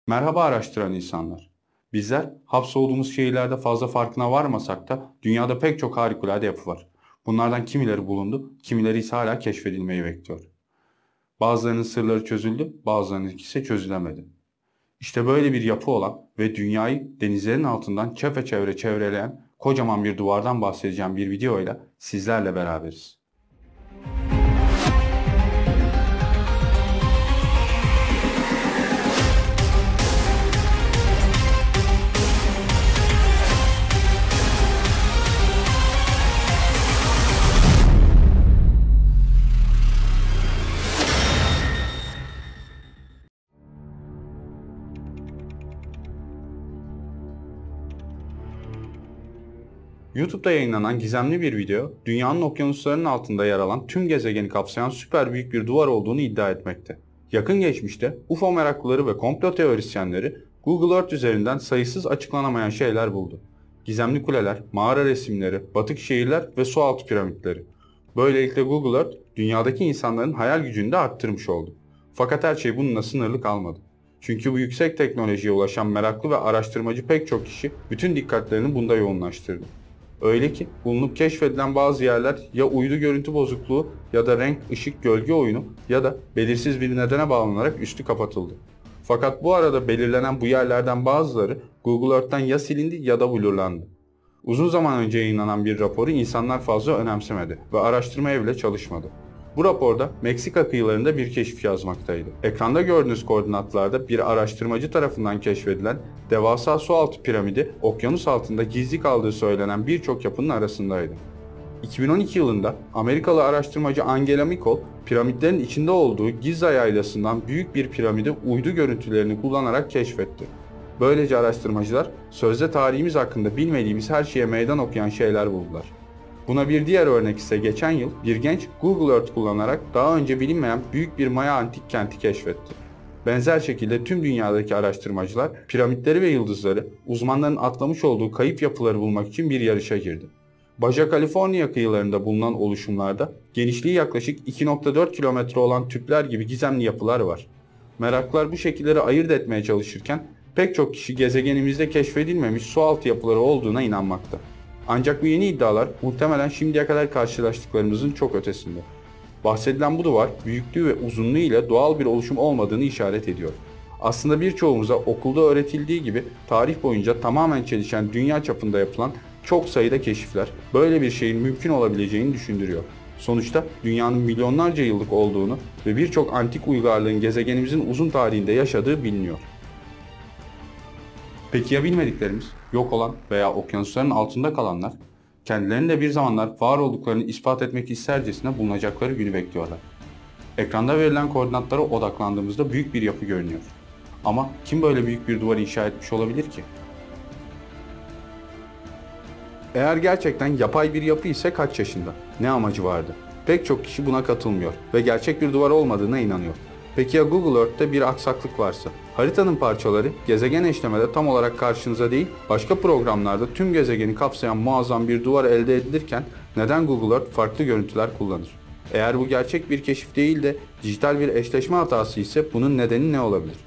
Merhaba araştıran insanlar. Bizler hapsolduğumuz şehirlerde fazla farkına varmasak da dünyada pek çok harikulade yapı var. Bunlardan kimileri bulundu, kimileri ise hala keşfedilmeyi bekliyor. Bazılarının sırları çözüldü, bazılarının ise çözülemedi. İşte böyle bir yapı olan ve dünyayı denizlerin altından çepeçevre çevreleyen kocaman bir duvardan bahsedeceğim bir videoyla sizlerle beraberiz. YouTube'da yayınlanan gizemli bir video, dünyanın okyanuslarının altında yer alan tüm gezegeni kapsayan süper büyük bir duvar olduğunu iddia etmekte. Yakın geçmişte UFO meraklıları ve komplo teorisyenleri Google Earth üzerinden sayısız açıklanamayan şeyler buldu. Gizemli kuleler, mağara resimleri, batık şehirler ve sualtı piramitleri. Böylelikle Google Earth, dünyadaki insanların hayal gücünü de arttırmış oldu. Fakat her şey bununla sınırlı kalmadı. Çünkü bu yüksek teknolojiye ulaşan meraklı ve araştırmacı pek çok kişi bütün dikkatlerini bunda yoğunlaştırdı. Öyle ki bulunup keşfedilen bazı yerler ya uydu görüntü bozukluğu ya da renk, ışık, gölge oyunu ya da belirsiz bir nedene bağlanarak üstü kapatıldı. Fakat bu arada belirlenen bu yerlerden bazıları Google Earth'ten ya silindi ya da blurlandı. Uzun zaman önce yayınlanan bir raporu insanlar fazla önemsemedi ve araştırmaya bile çalışmadı. Bu raporda Meksika kıyılarında bir keşif yazmaktaydı. Ekranda gördüğünüz koordinatlarda bir araştırmacı tarafından keşfedilen devasa sualtı piramidi okyanus altında gizli kaldığı söylenen birçok yapının arasındaydı. 2012 yılında Amerikalı araştırmacı Angela Mikol, piramitlerin içinde olduğu Giza yaylasından büyük bir piramidi uydu görüntülerini kullanarak keşfetti. Böylece araştırmacılar sözde tarihimiz hakkında bilmediğimiz her şeye meydan okuyan şeyler buldular. Buna bir diğer örnek ise geçen yıl bir genç Google Earth kullanarak daha önce bilinmeyen büyük bir Maya antik kenti keşfetti. Benzer şekilde tüm dünyadaki araştırmacılar piramitleri ve yıldızları, uzmanların atlamış olduğu kayıp yapıları bulmak için bir yarışa girdi. Baja California kıyılarında bulunan oluşumlarda genişliği yaklaşık 2,4 kilometre olan tüpler gibi gizemli yapılar var. Meraklılar bu şekilleri ayırt etmeye çalışırken pek çok kişi gezegenimizde keşfedilmemiş sualtı yapıları olduğuna inanmakta. Ancak bu yeni iddialar muhtemelen şimdiye kadar karşılaştıklarımızın çok ötesinde. Bahsedilen bu duvar büyüklüğü ve uzunluğu ile doğal bir oluşum olmadığını işaret ediyor. Aslında birçoğumuza okulda öğretildiği gibi tarih boyunca tamamen çelişen dünya çapında yapılan çok sayıda keşifler böyle bir şeyin mümkün olabileceğini düşündürüyor. Sonuçta dünyanın milyonlarca yıllık olduğunu ve birçok antik uygarlığın gezegenimizin uzun tarihinde yaşadığı biliniyor. Peki ya bilmediklerimiz, yok olan veya okyanusların altında kalanlar, kendilerinin de bir zamanlar var olduklarını ispat etmek istercesine bulunacakları günü bekliyorlar. Ekranda verilen koordinatlara odaklandığımızda büyük bir yapı görünüyor. Ama kim böyle büyük bir duvar inşa etmiş olabilir ki? Eğer gerçekten yapay bir yapı ise kaç yaşında? Ne amacı vardı? Pek çok kişi buna katılmıyor ve gerçek bir duvar olmadığına inanıyor. Peki ya Google Earth'te bir aksaklık varsa? Haritanın parçaları gezegen eşlemede tam olarak karşınıza değil, başka programlarda tüm gezegeni kapsayan muazzam bir duvar elde edilirken neden Google Earth farklı görüntüler kullanır? Eğer bu gerçek bir keşif değil de dijital bir eşleşme hatası ise bunun nedeni ne olabilir?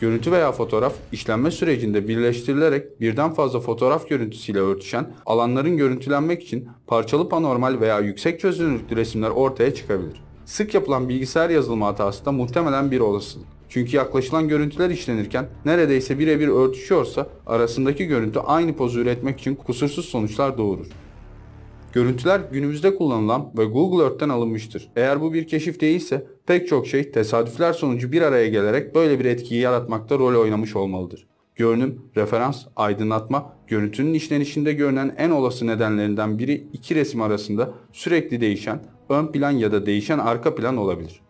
Görüntü veya fotoğraf işlenme sürecinde birleştirilerek birden fazla fotoğraf görüntüsüyle örtüşen alanların görüntülenmek için parçalı panormal veya yüksek çözünürlüklü resimler ortaya çıkabilir. Sık yapılan bilgisayar yazılımı hatası da muhtemelen bir olasılık. Çünkü yaklaşılan görüntüler işlenirken neredeyse birebir örtüşüyorsa arasındaki görüntü aynı pozu üretmek için kusursuz sonuçlar doğurur. Görüntüler günümüzde kullanılan ve Google Earth'ten alınmıştır. Eğer bu bir keşif değilse pek çok şey tesadüfler sonucu bir araya gelerek böyle bir etkiyi yaratmakta rol oynamış olmalıdır. Görünüm, referans, aydınlatma, görüntünün işlenişinde görünen en olası nedenlerinden biri iki resim arasında sürekli değişen ön plan ya da değişen arka plan olabilir.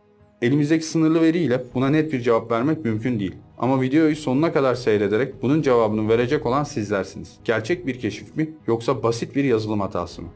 Elimizdeki sınırlı veriyle buna net bir cevap vermek mümkün değil. Ama videoyu sonuna kadar seyrederek bunun cevabını verecek olan sizlersiniz. Gerçek bir keşif mi yoksa basit bir yazılım hatası mı?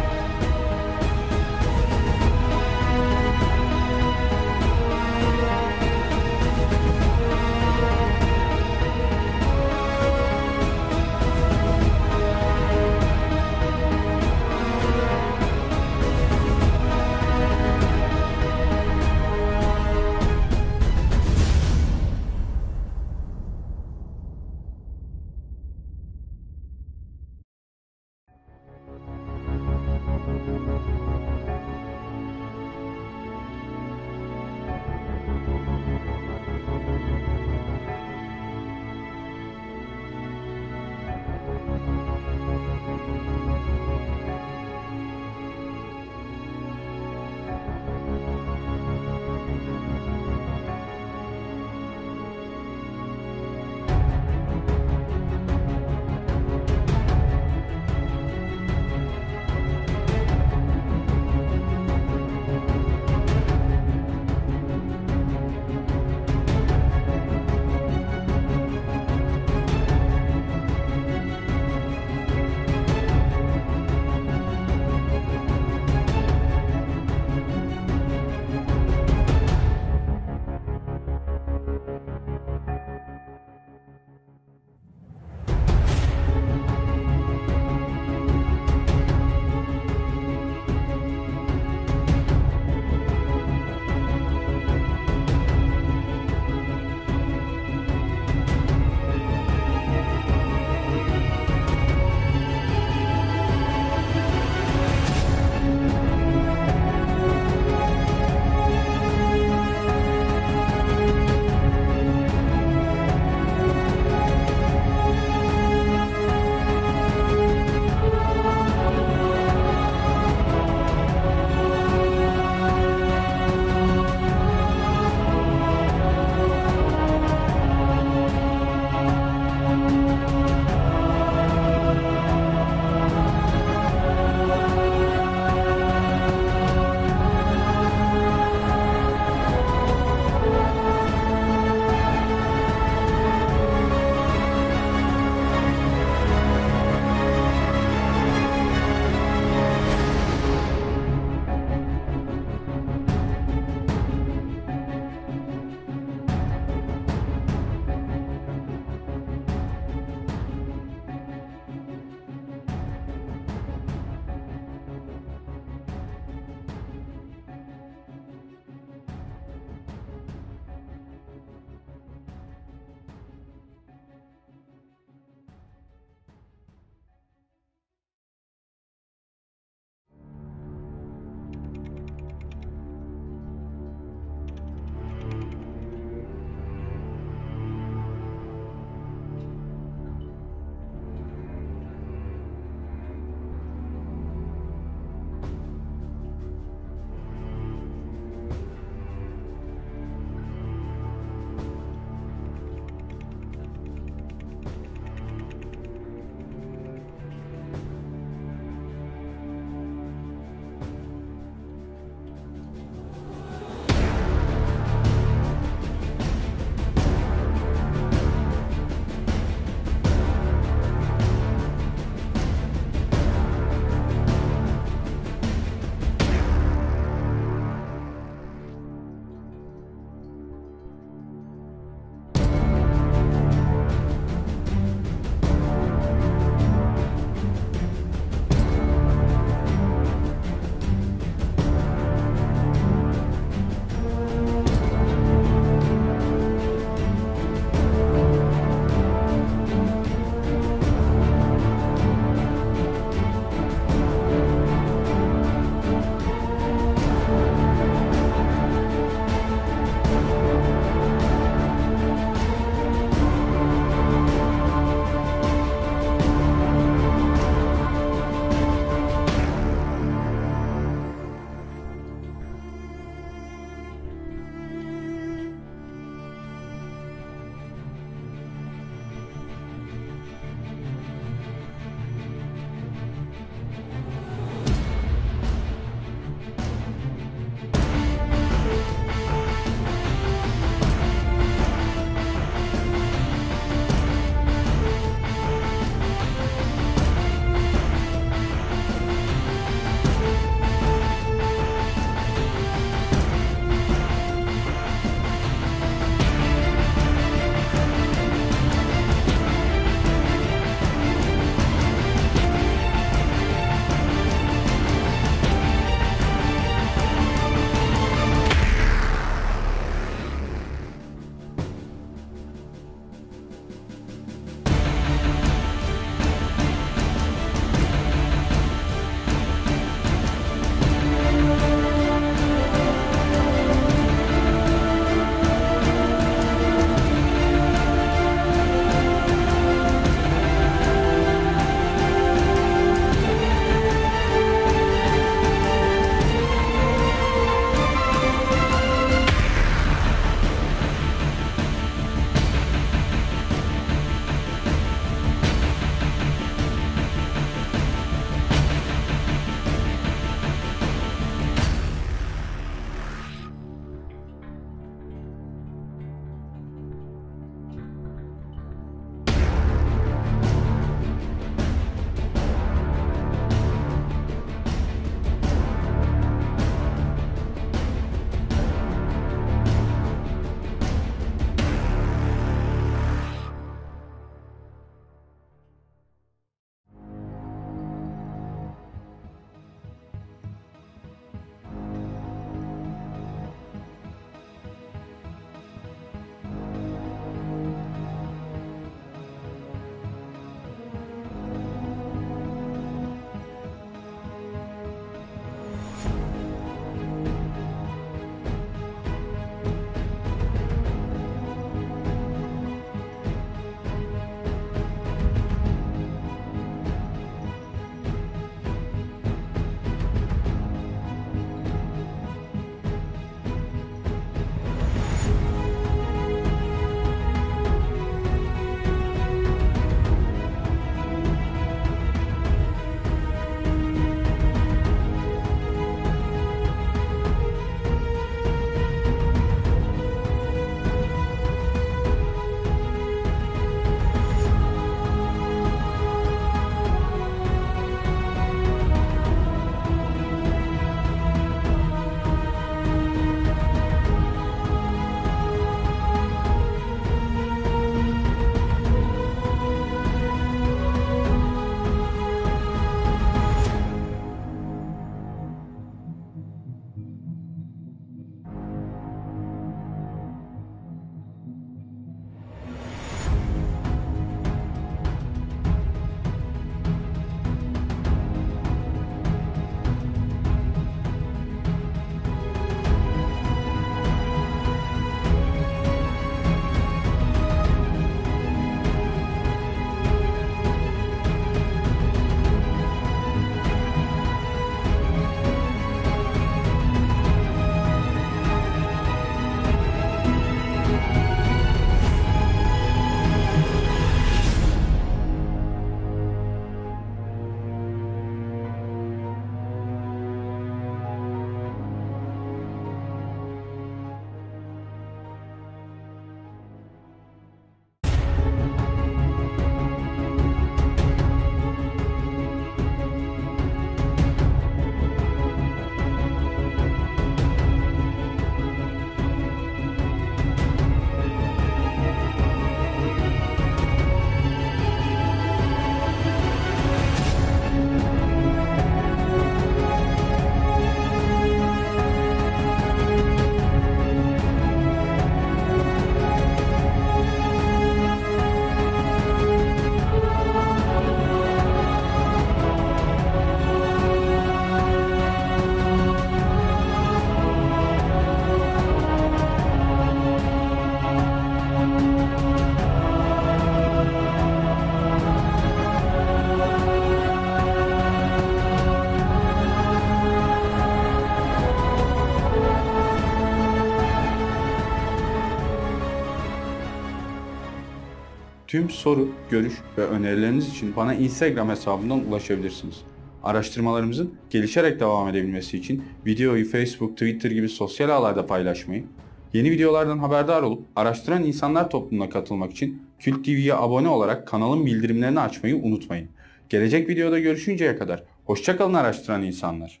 Tüm soru, görüş ve önerileriniz için bana Instagram hesabından ulaşabilirsiniz. Araştırmalarımızın gelişerek devam edebilmesi için videoyu Facebook, Twitter gibi sosyal ağlarda paylaşmayı, yeni videolardan haberdar olup araştıran insanlar topluluğuna katılmak için Kült TV'ye abone olarak kanalın bildirimlerini açmayı unutmayın. Gelecek videoda görüşünceye kadar hoşça kalın araştıran insanlar.